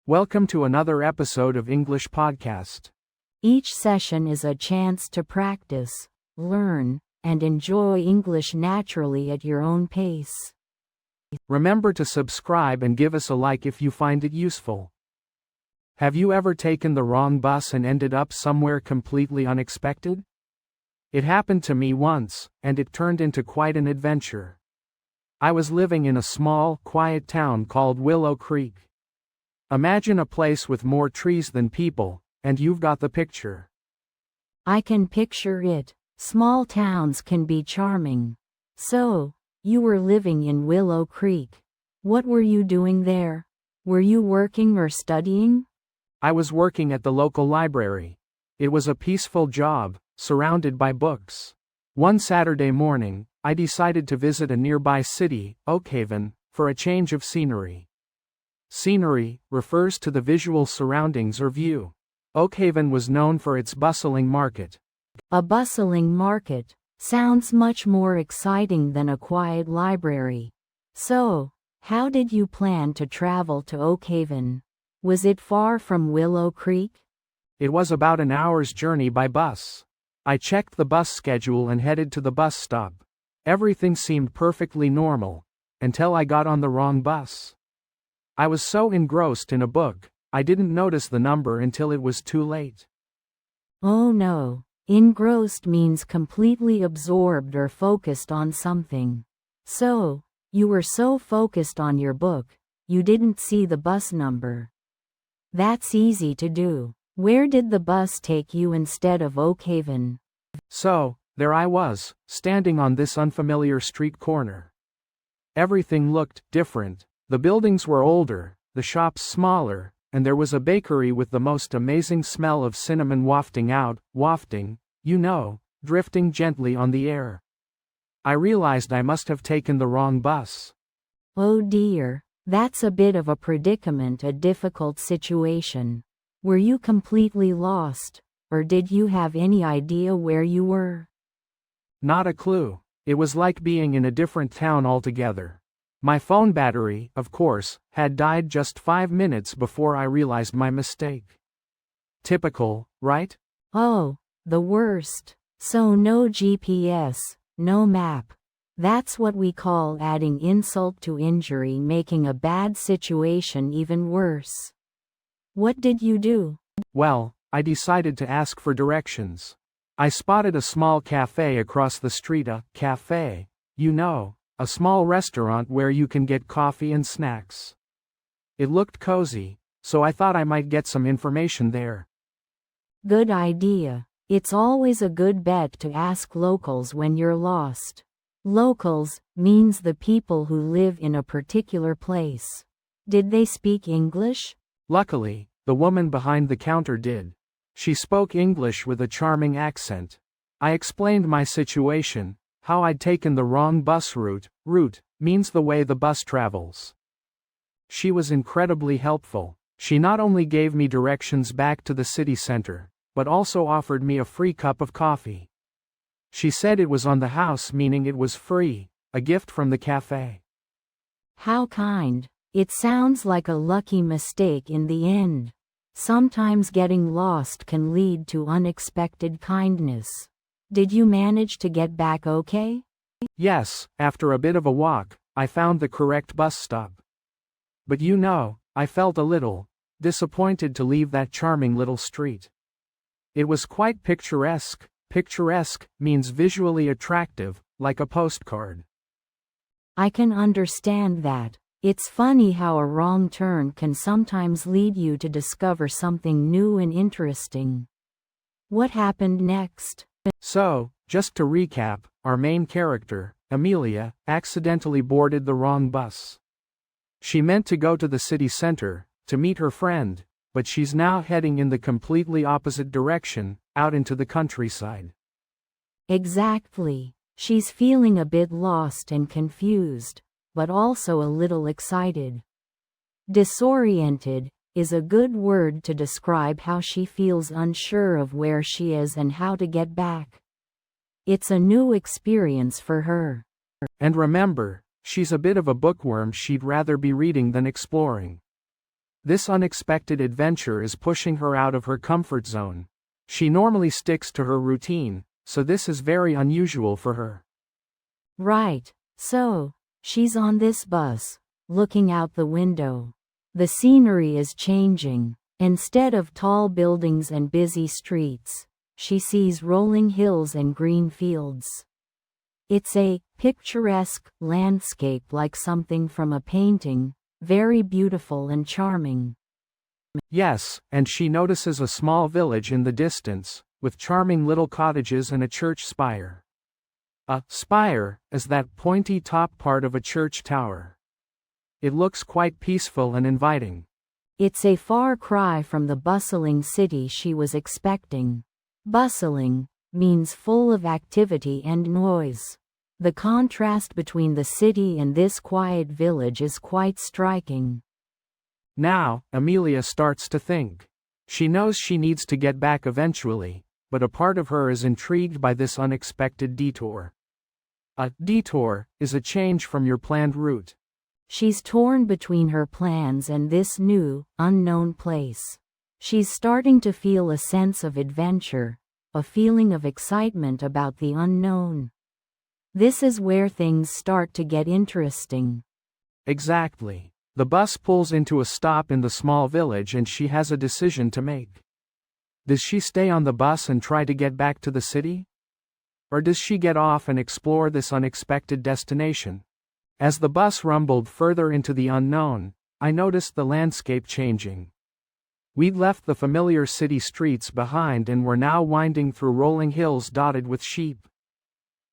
Welcome to another episode of English Podcast. Each session is a chance to practice, learn, and enjoy English naturally at your own pace. Remember to subscribe and give us a like if you find it useful. Have you ever taken the wrong bus and ended up somewhere completely unexpected? It happened to me once, and it turned into quite an adventure. I was living in a small, quiet town called Willow Creek. Imagine a place with more trees than people, and you've got the picture. I can picture it. Small towns can be charming. So, you were living in Willow Creek. What were you doing there? Were you working or studying? I was working at the local library. It was a peaceful job, surrounded by books. One Saturday morning, I decided to visit a nearby city, Oakhaven, for a change of scenery. Scenery refers to the visual surroundings or view. Oakhaven was known for its bustling market. A bustling market sounds much more exciting than a quiet library. So, how did you plan to travel to Oakhaven? Was it far from Willow Creek? It was about an hour's journey by bus. I checked the bus schedule and headed to the bus stop. Everything seemed perfectly normal, until I got on the wrong bus. I was so engrossed in a book, I didn't notice the number until it was too late. Oh no, engrossed means completely absorbed or focused on something. So, you were so focused on your book, you didn't see the bus number. That's easy to do. Where did the bus take you instead of Oakhaven? So, there I was, standing on this unfamiliar street corner. Everything looked different. The buildings were older, the shops smaller, and there was a bakery with the most amazing smell of cinnamon wafting out, drifting gently on the air. I realized I must have taken the wrong bus. Oh dear, that's a bit of a predicament, a difficult situation. Were you completely lost, or did you have any idea where you were? Not a clue. It was like being in a different town altogether. My phone battery, of course, had died just 5 minutes before I realized my mistake. Typical, right? Oh, the worst. So no GPS, no map. That's what we call adding insult to injury, making a bad situation even worse. What did you do? Well, I decided to ask for directions. I spotted a small cafe across the street, a cafe, a small restaurant where you can get coffee and snacks. It looked cozy, so I thought I might get some information there. Good idea. It's always a good bet to ask locals when you're lost. Locals means the people who live in a particular place. Did they speak English? Luckily, the woman behind the counter did. She spoke English with a charming accent. I explained my situation, how I'd taken the wrong bus route. Route means the way the bus travels. She was incredibly helpful. She not only gave me directions back to the city center, but also offered me a free cup of coffee. She said it was on the house, meaning it was free, a gift from the cafe. How kind. It sounds like a lucky mistake in the end. Sometimes getting lost can lead to unexpected kindness. Did you manage to get back okay? Yes, after a bit of a walk, I found the correct bus stop. But I felt a little disappointed to leave that charming little street. It was quite picturesque. Picturesque means visually attractive, like a postcard. I can understand that. It's funny how a wrong turn can sometimes lead you to discover something new and interesting. What happened next? So, just to recap, our main character, Amelia, accidentally boarded the wrong bus. She meant to go to the city center, to meet her friend, but she's now heading in the completely opposite direction, out into the countryside. Exactly. She's feeling a bit lost and confused, but also a little excited. Disoriented is a good word to describe how she feels unsure of where she is and how to get back. It's a new experience for her. And remember, she's a bit of a bookworm. She'd rather be reading than exploring. This unexpected adventure is pushing her out of her comfort zone. She normally sticks to her routine, so this is very unusual for her. Right. So, she's on this bus, looking out the window. The scenery is changing. Instead of tall buildings and busy streets, she sees rolling hills and green fields. It's a picturesque landscape like something from a painting, very beautiful and charming. Yes, and she notices a small village in the distance, with charming little cottages and a church spire. A spire is that pointy top part of a church tower. It looks quite peaceful and inviting. It's a far cry from the bustling city she was expecting. Bustling means full of activity and noise. The contrast between the city and this quiet village is quite striking. Now, Amelia starts to think. She knows she needs to get back eventually, but a part of her is intrigued by this unexpected detour. A detour is a change from your planned route. She's torn between her plans and this new, unknown place. She's starting to feel a sense of adventure, a feeling of excitement about the unknown. This is where things start to get interesting. Exactly. The bus pulls into a stop in the small village and she has a decision to make. Does she stay on the bus and try to get back to the city? Or does she get off and explore this unexpected destination? As the bus rumbled further into the unknown, I noticed the landscape changing. We'd left the familiar city streets behind and were now winding through rolling hills dotted with sheep.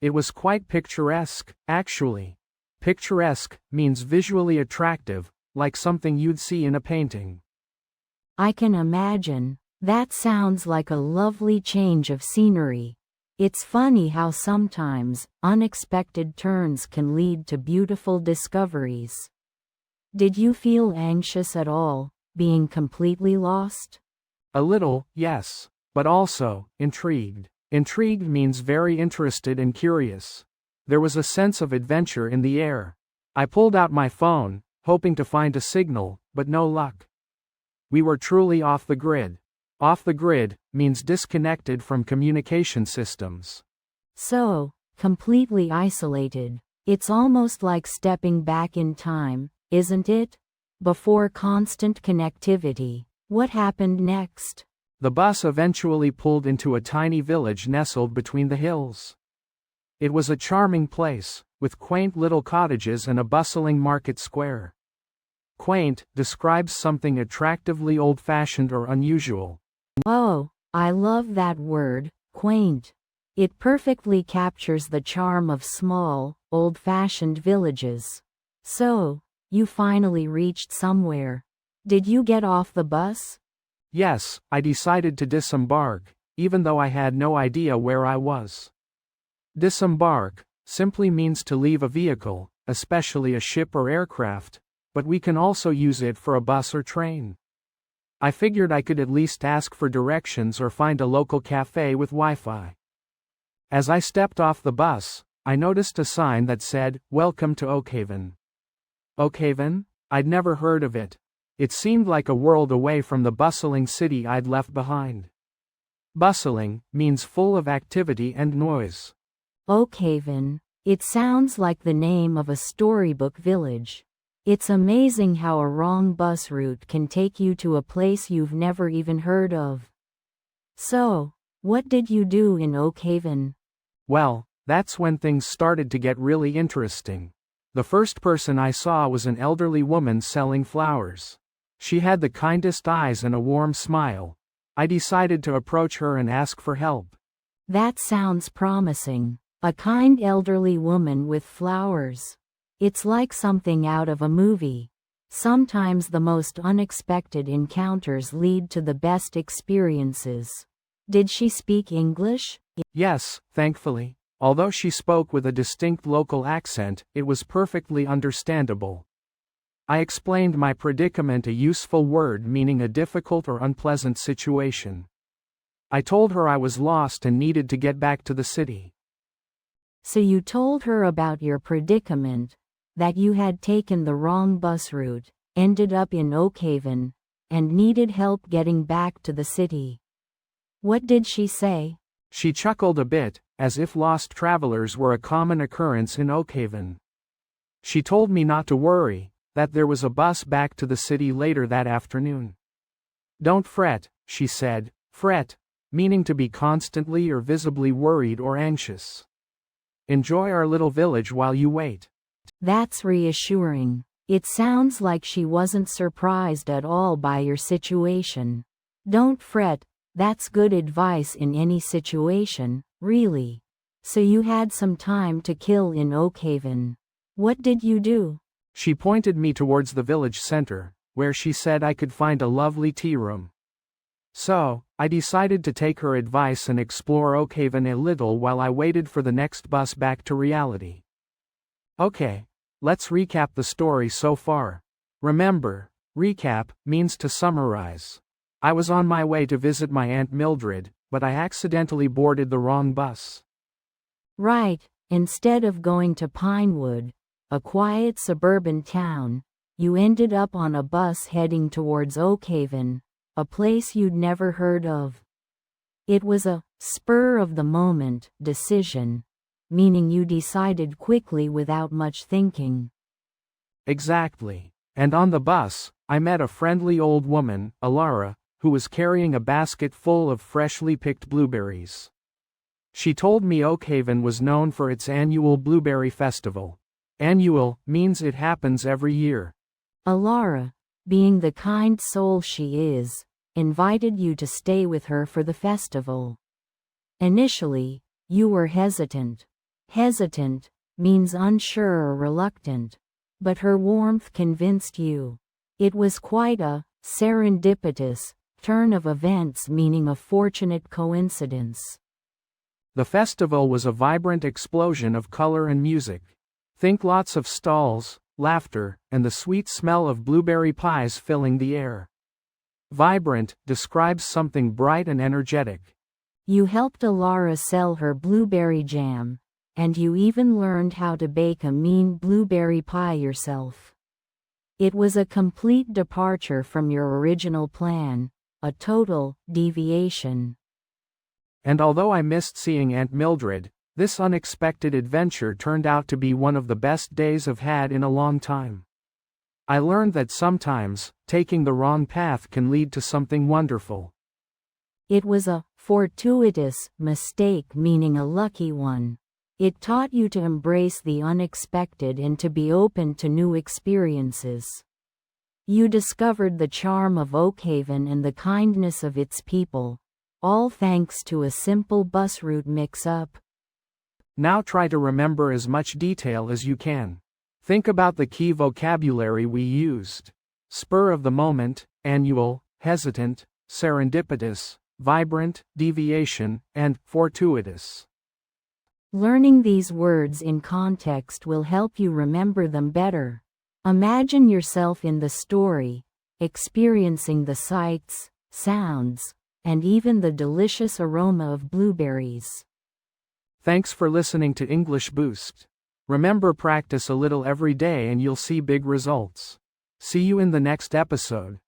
It was quite picturesque, actually. Picturesque means visually attractive, like something you'd see in a painting. I can imagine. That sounds like a lovely change of scenery. It's funny how sometimes unexpected turns can lead to beautiful discoveries. Did you feel anxious at all, being completely lost? A little, yes, but also intrigued. Intrigued means very interested and curious. There was a sense of adventure in the air. I pulled out my phone, hoping to find a signal, but no luck. We were truly off the grid. Off the grid means disconnected from communication systems. So, completely isolated. It's almost like stepping back in time, isn't it? Before constant connectivity. What happened next? The bus eventually pulled into a tiny village nestled between the hills. It was a charming place, with quaint little cottages and a bustling market square. Quaint describes something attractively old-fashioned or unusual. Oh, I love that word, quaint. It perfectly captures the charm of small, old-fashioned villages. So, you finally reached somewhere. Did you get off the bus? Yes, I decided to disembark, even though I had no idea where I was. Disembark simply means to leave a vehicle, especially a ship or aircraft, but we can also use it for a bus or train. I figured I could at least ask for directions or find a local cafe with Wi-Fi. As I stepped off the bus, I noticed a sign that said, "Welcome to Oakhaven." Oakhaven? I'd never heard of it. It seemed like a world away from the bustling city I'd left behind. Bustling means full of activity and noise. Oakhaven. It sounds like the name of a storybook village. It's amazing how a wrong bus route can take you to a place you've never even heard of. So, what did you do in Oakhaven? Well, that's when things started to get really interesting. The first person I saw was an elderly woman selling flowers. She had the kindest eyes and a warm smile. I decided to approach her and ask for help. That sounds promising. A kind elderly woman with flowers. It's like something out of a movie. Sometimes the most unexpected encounters lead to the best experiences. Did she speak English? Yes, thankfully. Although she spoke with a distinct local accent, it was perfectly understandable. I explained my predicament, a useful word meaning a difficult or unpleasant situation. I told her I was lost and needed to get back to the city. So you told her about your predicament, that you had taken the wrong bus route, ended up in Oakhaven, and needed help getting back to the city. What did she say? She chuckled a bit, as if lost travelers were a common occurrence in Oakhaven. She told me not to worry, that there was a bus back to the city later that afternoon. Don't fret, she said, fret, meaning to be constantly or visibly worried or anxious. Enjoy our little village while you wait. That's reassuring. It sounds like she wasn't surprised at all by your situation. Don't fret, that's good advice in any situation, really. So you had some time to kill in Oakhaven. What did you do? She pointed me towards the village center, where she said I could find a lovely tea room. So, I decided to take her advice and explore Oakhaven a little while I waited for the next bus back to reality. Okay, let's recap the story so far. Remember, recap means to summarize. I was on my way to visit my Aunt Mildred, but I accidentally boarded the wrong bus. Right, instead of going to Pinewood, a quiet suburban town, you ended up on a bus heading towards Oakhaven, a place you'd never heard of. It was a spur-of-the-moment decision, meaning you decided quickly without much thinking. Exactly. And on the bus, I met a friendly old woman, Alara, who was carrying a basket full of freshly picked blueberries. She told me Oakhaven was known for its annual blueberry festival. Annual means it happens every year. Alara, being the kind soul she is, invited you to stay with her for the festival. Initially, you were hesitant. Hesitant means unsure or reluctant, but her warmth convinced you. It was quite a serendipitous turn of events, meaning a fortunate coincidence. The festival was a vibrant explosion of color and music. Think lots of stalls, laughter, and the sweet smell of blueberry pies filling the air. Vibrant describes something bright and energetic. You helped Alara sell her blueberry jam, and you even learned how to bake a mean blueberry pie yourself. It was a complete departure from your original plan, a total deviation. And although I missed seeing Aunt Mildred, this unexpected adventure turned out to be one of the best days I've had in a long time. I learned that sometimes, taking the wrong path can lead to something wonderful. It was a fortuitous mistake, meaning a lucky one. It taught you to embrace the unexpected and to be open to new experiences. You discovered the charm of Oakhaven and the kindness of its people, all thanks to a simple bus route mix-up. Now try to remember as much detail as you can. Think about the key vocabulary we used. Spur of the moment, annual, hesitant, serendipitous, vibrant, deviation, and fortuitous. Learning these words in context will help you remember them better. Imagine yourself in the story, experiencing the sights, sounds, and even the delicious aroma of blueberries. Thanks for listening to English Boost. Remember, practice a little every day and you'll see big results. See you in the next episode.